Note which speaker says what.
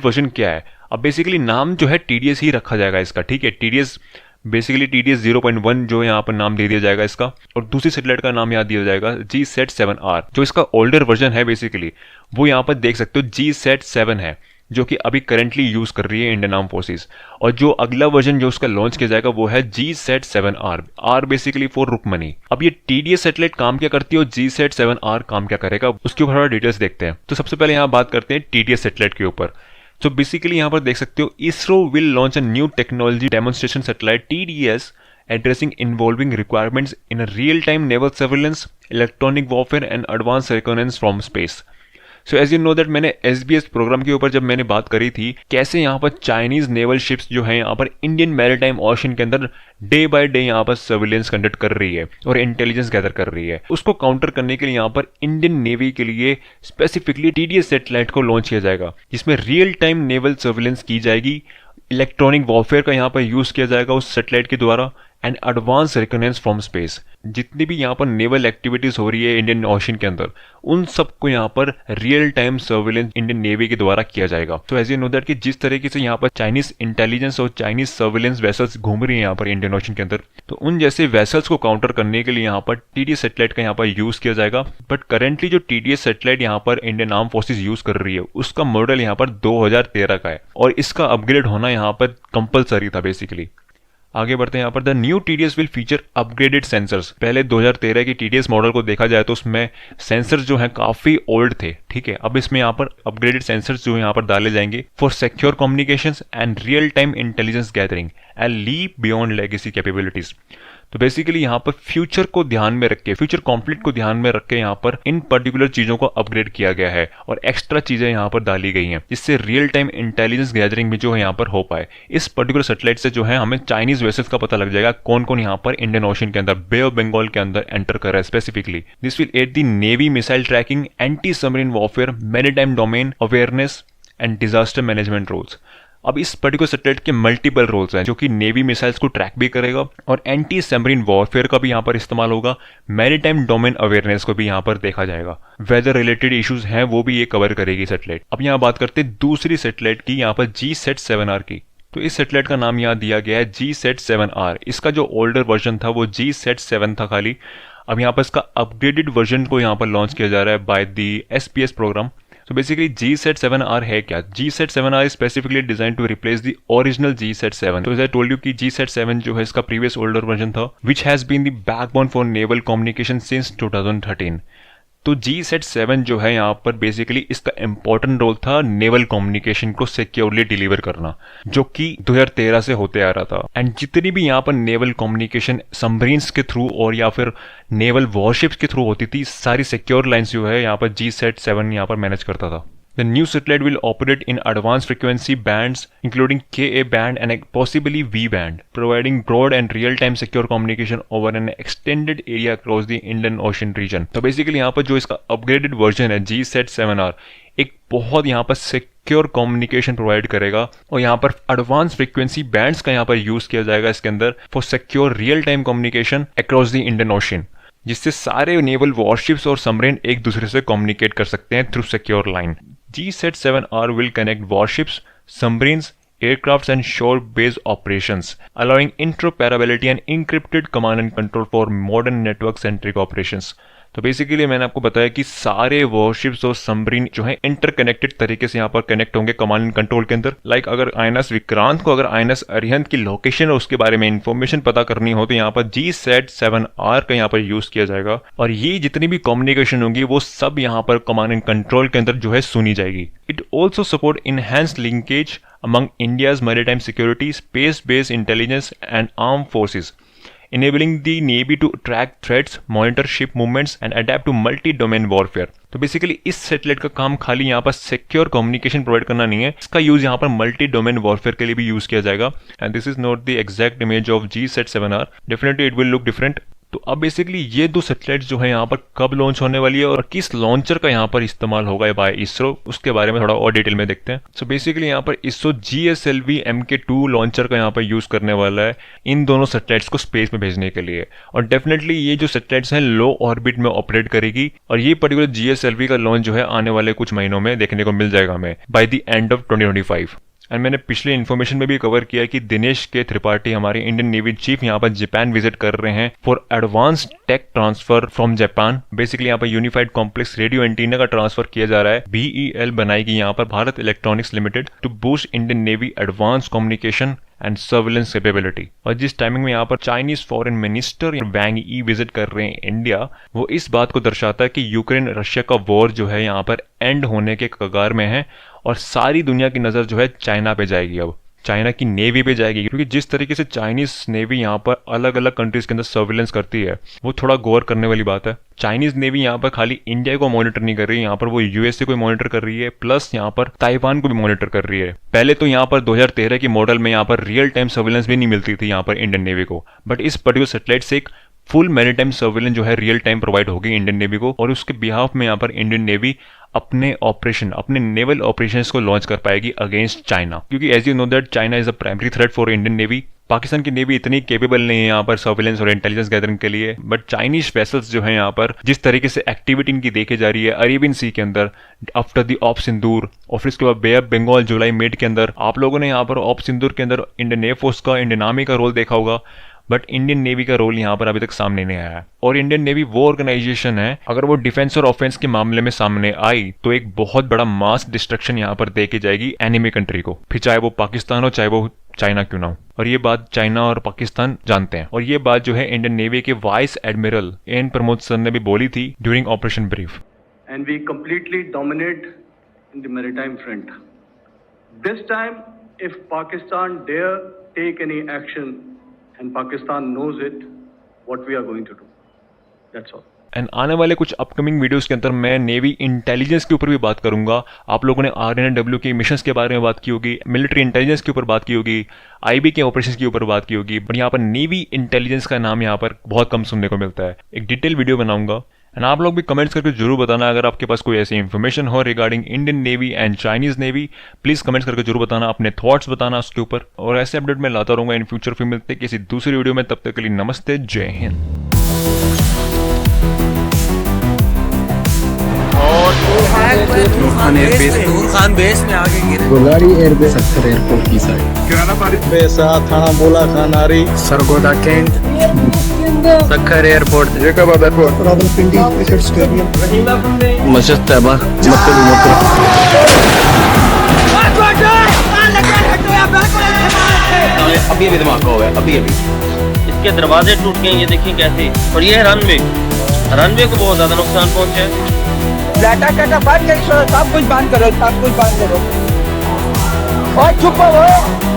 Speaker 1: Version क्या है। अब बेसिकली नाम जो है TDS ही रखा जाएगा इसका, ठीक है। TDS बेसिकली TDS 0.1 जो यहाँ पर नाम दे दिया जाएगा इसका, और दूसरी सैटेलाइट का नाम यहाँ दिया जाएगा GSAT-7R। जो इसका ओल्डर वर्जन है बेसिकली वो यहाँ पर देख सकते हो GSAT-7 है, जो कि अभी करेंटली यूज कर रही है इंडियन आर्म फोर्सेस। और जो अगला वर्जन जो उसका लॉन्च किया जाएगा वो है GSAT-7R, are basically for Rukmini. अब ये TDS सैटेलाइट काम क्या करती है और GSAT-7R काम क्या करेगा, उसके ऊपर थोड़ा डिटेल्स देखते हैं। तो सबसे पहले यहाँ बात करते हैं TDS सैटेलाइट के ऊपर। तो बेसिकली यहाँ पर देख सकते हो ISRO will launch a new technology demonstration satellite TDS addressing involving requirements in a real-time naval surveillance, electronic warfare and advanced reconnaissance from space। So as you know that मैंने SBS program के ऊपर जब मैंने बात करी थी कैसे यहाँ पर चाइनीज नेवल शिप्स जो है यहाँ पर इंडियन मैरीटाइम ओशन के अंदर डे बाय डे यहाँ पर सर्विलेंस कंडक्ट कर रही है और इंटेलिजेंस गैदर कर रही है, उसको काउंटर करने के लिए यहाँ पर इंडियन नेवी के लिए स्पेसिफिकली TDS सैटेलाइट को लॉन्च किया जाएगा, जिसमें रियल टाइम नेवल सर्विलेंस की जाएगी, इलेक्ट्रॉनिक वॉरफेयर का यहाँ पर यूज किया जाएगा उस सैटेलाइट के द्वारा, and advance recognition from space. जितनी भी यहाँ पर नेवल एक्टिविटीज हो रही है इंडियन ओशन के अंदर उन सबको यहाँ पर real time surveillance Indian navy के द्वारा किया जाएगा। तो एज यू नो दैट कि जिस तरीके से यहाँ पर चाइनीज इंटेलिजेंस और चाइनीज सर्विलेंस वेसल्स घूम रही है यहाँ पर इंडियन ओशन के अंदर, तो उन जैसे वेसल्स को काउंटर करने के लिए यहाँ पर TDS सैटेलाइट का यहाँ पर यूज किया जाएगा। बट करेंटली जो TDS सैटेलाइट यहाँ पर इंडियन आर्म फोर्सेज यूज कर रही है उसका मॉडल यहाँ पर 2013 का है और इसका अपग्रेड होना यहाँ पर कंपलसरी था बेसिकली। आगे बढ़ते हैं यहाँ पर the new TDS will feature upgraded sensors. पहले 2013 की TDS मॉडल को देखा जाए तो उसमें सेंसर्स जो हैं काफी ओल्ड थे, ठीक है। अब इसमें यहाँ पर अपग्रेडेड सेंसर्स जो यहाँ पर डाले जाएंगे for secure communications and real time intelligence gathering and leap beyond legacy capabilities. तो बेसिकली यहाँ पर फ्यूचर को ध्यान में रख के, फ्यूचर कॉन्फ्लिक्ट को ध्यान में रख के यहाँ पर इन पर्टिकुलर चीजों को अपग्रेड किया गया है और एक्स्ट्रा चीजें यहाँ पर डाली गई हैं जिससे रियल टाइम इंटेलिजेंस गैदरिंग भी जो है यहाँ पर हो पाए। इस पर्टिकुलर सैटेलाइट से जो है हमें चाइनीज वेसल्स का पता लग जाएगा कौन कौन यहाँ पर इंडियन ओशन के अंदर, बे ऑफ बंगाल के अंदर एंटर कर रहा है specifically. This will aid the navy missile tracking, anti submarine warfare, maritime domain awareness and disaster management roles. अब इस पर्टिकुलर सैटेलाइट के मल्टीपल रोल्स हैं जो कि नेवी मिसाइल्स को ट्रैक भी करेगा और एंटी सबमरीन वॉरफेयर का भी यहाँ पर इस्तेमाल होगा, मैरीटाइम डोमेन अवेयरनेस को भी यहाँ पर देखा जाएगा, वेदर रिलेटेड इश्यूज हैं वो भी ये कवर करेगी सैटेलाइट। अब यहाँ बात करते हैं दूसरी सैटेलाइट की, यहाँ पर GSAT-7R की। तो इस सैटेलाइट का नाम यहाँ दिया गया है GSAT-7R। इसका जो ओल्डर वर्जन था वो GSAT-7 था खाली। अब यहाँ पर इसका अपग्रेडेड वर्जन को यहाँ पर लॉन्च किया जा रहा है बाय द SPS प्रोग्राम। तो बेसिकली GSAT-7R है क्या? GSAT-7R is specifically designed to replace the original GSAT-7। तो as I told you कि GSAT-7 जो है इसका प्रीवियस ओल्डर वर्जन था which has been the backbone for naval communication since 2013। तो GSAT-7 जो है यहाँ पर बेसिकली इसका इंपॉर्टेंट रोल था नेवल कम्युनिकेशन को सिक्योरली डिलीवर करना, जो कि 2013 से होते आ रहा था। एंड जितनी भी यहाँ पर नेवल कम्युनिकेशन सबमरीन्स के थ्रू और या फिर नेवल वॉरशिप्स के थ्रू होती थी, सारी सिक्योर लाइंस जो है यहाँ पर GSAT-7 यहाँ पर मैनेज करता था। The new satellite will operate in advanced frequency bands including Ka band and possibly V band, providing broad and real-time secure communication over an extended area across the Indian Ocean region। तो basically यहाँ पर जो इसका upgraded version है GSAT-7R एक बहुत यहाँ पर सिक्योर कम्युनिकेशन प्रोवाइड करेगा और यहाँ पर एडवांस फ्रीक्वेंसी बैंड्स का यहाँ पर यूज किया जाएगा इसके अंदर for secure real time communication across the Indian ocean, जिससे सारे नेवल वॉरशिप्स और सबमरीन एक दूसरे से कम्युनिकेट कर सकते हैं through secure line. GSAT-7R will connect warships, submarines, aircrafts and shore-based operations, allowing interoperability and encrypted command and control for modern network-centric operations। तो बेसिकली मैंने आपको बताया कि सारे वॉरशिप्स और सबमरीन जो है इंटरकनेक्टेड तरीके से यहाँ पर कनेक्ट होंगे कमांड एंड कंट्रोल के अंदर। लाइक अगर INS विक्रांत को अगर INS अरिहंत की लोकेशन और उसके बारे में इंफॉर्मेशन पता करनी हो तो यहाँ पर GSAT-7R का यहाँ पर यूज किया जाएगा और ये जितनी भी कम्युनिकेशन होगी वो सब यहाँ पर कमांड एंड कंट्रोल के अंदर जो है सुनी जाएगी। It also support enhanced linkage among India's maritime security, space-based intelligence and armed forces, enabling the Navy to track threats, monitor ship movements and adapt to multi-domain warfare। तो basically इस satellite का काम खाली यहाँ पर सिक्योर कम्युनिकेशन प्रोवाइड करना नहीं है, इसका यूज यहाँ पर मल्टी डोमेन वॉरफेयर के लिए भी यूज किया जाएगा। And this is not the exact image of GSAT-7R, definitely it will look different. तो अब बेसिकली ये दो सैटेलाइट जो है यहाँ पर कब लॉन्च होने वाली है और किस लॉन्चर का यहाँ पर इस्तेमाल होगा बाय इसरो, उसके बारे में थोड़ा और डिटेल में देखते हैं। सो बेसिकली यहाँ पर इसरो GSLV MK2 लॉन्चर का यहाँ पर यूज करने वाला है इन दोनों सैटेलाइट्स को स्पेस में भेजने के लिए। और डेफिनेटली ये जो सैटेलाइट्स हैं लो ऑर्बिट में ऑपरेट करेगी और ये पर्टिकुलर GSLV का लॉन्च जो है आने वाले कुछ महीनों में देखने को मिल जाएगा हमें by the end of 2025। And मैंने पिछले इन्फॉर्मेशन में भी कवर किया कि दिनेश के त्रिपाठी हमारे इंडियन नेवी चीफ यहाँ पर जापान विजिट कर रहे हैं for advance tech transfer from Japan. Basically यहाँ पर यूनिफाइड कॉम्प्लेक्स रेडियो एंटीना का ट्रांसफर किया जा रहा है। BEL बनाएगी यहाँ पर Bharat Electronics Limited to boost Indian navy advance communication and surveillance capability. और जिस टाइमिंग में यहाँ पर Chinese foreign minister Wang Yi visit कर रहे हैं इंडिया, वो इस बात को दर्शाता है कि यूक्रेन रशिया का वॉर जो है यहाँ पर एंड होने के कगार में है और सारी दुनिया की नज़र जो है चाइना पे जाएगी। अब चाइना की नेवी पे जाएगी, क्योंकि जिस तरीके से चाइनीज नेवी यहाँ पर अलग अलग कंट्रीज के अंदर सर्विलेंस करती है वो थोड़ा गौर करने वाली बात है। चाइनीज नेवी यहाँ पर खाली इंडिया को मॉनिटर नहीं कर रही है, यहाँ पर वो USA को मॉनिटर कर रही है, प्लस यहाँ पर ताइवान को भी मॉनिटर कर रही है। पहले तो यहाँ पर 2013 की मॉडल में यहाँ पर रियल टाइम सर्विलेंस भी नहीं मिलती थी यहाँ पर इंडियन नेवी को, बट इस पर्टिकुलर सैटेलाइट से एक फुल मैरीटाइम सर्विलेंस जो है रियल टाइम प्रोवाइड होगी इंडियन नेवी को। और उसके बिहाफ में यहाँ पर इंडियन नेवी अपने ऑपरेशन, अपने नेवल ऑपरेशंस को लॉन्च कर पाएगी अगेंस्ट चाइना, क्योंकि as you know that China is a primary threat for Indian navy. Pakistan की नेवी इतनी केपेबल नहीं है यहाँ पर सर्विलेंस और इंटेलिजेंस गैदरिंग के लिए, बट चाइनीज वेसल्स जो है यहाँ पर जिस तरीके से एक्टिविटी इनकी देखी जा रही है अरेबियन सी के अंदर आफ्टर द ऑफ सिंदूर और फिर इसके बाद बे ऑफ बंगाल जुलाई मिड के अंदर, आप लोगों ने यहाँ पर ऑफ सिंदूर के अंदर इंडियन एयरफोर्स का, इंडियन आर्मी का रोल देखा होगा, बट इंडियन नेवी का रोल यहाँ पर अभी तक सामने नहीं आया है। और इंडियन नेवी वो ऑर्गेनाइजेशन है, अगर वो डिफेंस और ऑफेंस के मामले में सामने आई तो एक बहुत बड़ा मास डिस्ट्रक्शन यहाँ पर देके जाएगी एनिमी कंट्री को, फिर चाहे वो पाकिस्तान हो चाहे वो चाइना क्यों ना हो। और ये बात चाइना और पाकिस्तान जानते हैं। और ये बात जो है इंडियन नेवी के vice admiral N Pramod sir ने भी बोली थी during operation brief.
Speaker 2: And we completely dominate in the maritime front. This time if Pakistan dare take any action and Pakistan knows it, what we are going to do. That's all.
Speaker 1: And आने वाले कुछ upcoming videos के अंदर मैं navy intelligence के ऊपर भी बात करूंगा। आप लोगों ने RNW के मिशंस के बारे में बात की होगी, मिलिट्री इंटेलिजेंस के ऊपर बात की होगी, IB के ऑपरेशंस के ऊपर बात की होगी, बट यहाँ पर नेवी इंटेलिजेंस का नाम यहाँ पर बहुत कम सुनने को मिलता है। एक डिटेल वीडियो बनाऊंगा एंड आप लोग भी कमेंट्स करके जरूर बताना अगर आपके पास कोई ऐसी इन्फॉर्मेशन हो regarding Indian navy and Chinese navy. Please comments करके जरूर बताना, अपने थॉट्स बताना उसके ऊपर, और ऐसे अपडेट मैं लाता रहूंगा इन फ्यूचर। फिर मिलते हैं किसी दूसरी वीडियो में, तब तक के लिए नमस्ते, जय हिंद।
Speaker 3: खान बेस में आगे गिरे
Speaker 4: गोलारी एयरबेस सक्खर एयरपोर्ट की साइड किराना पारित बेसा थाना बोला खानारी Sargodha cantt Sukkur airport Jacobabad airport Rawalpindi cricket stadium मस्जिद तैयबा मक्का
Speaker 3: अभी दिमाग हो गया अभी
Speaker 5: इसके दरवाजे टूट गए, ये देखिए कैसे। और ये रनवे को बहुत ज्यादा नुकसान पहुंचा है।
Speaker 6: सब कुछ बंद करो, सब कुछ बंद करो और चुप हो।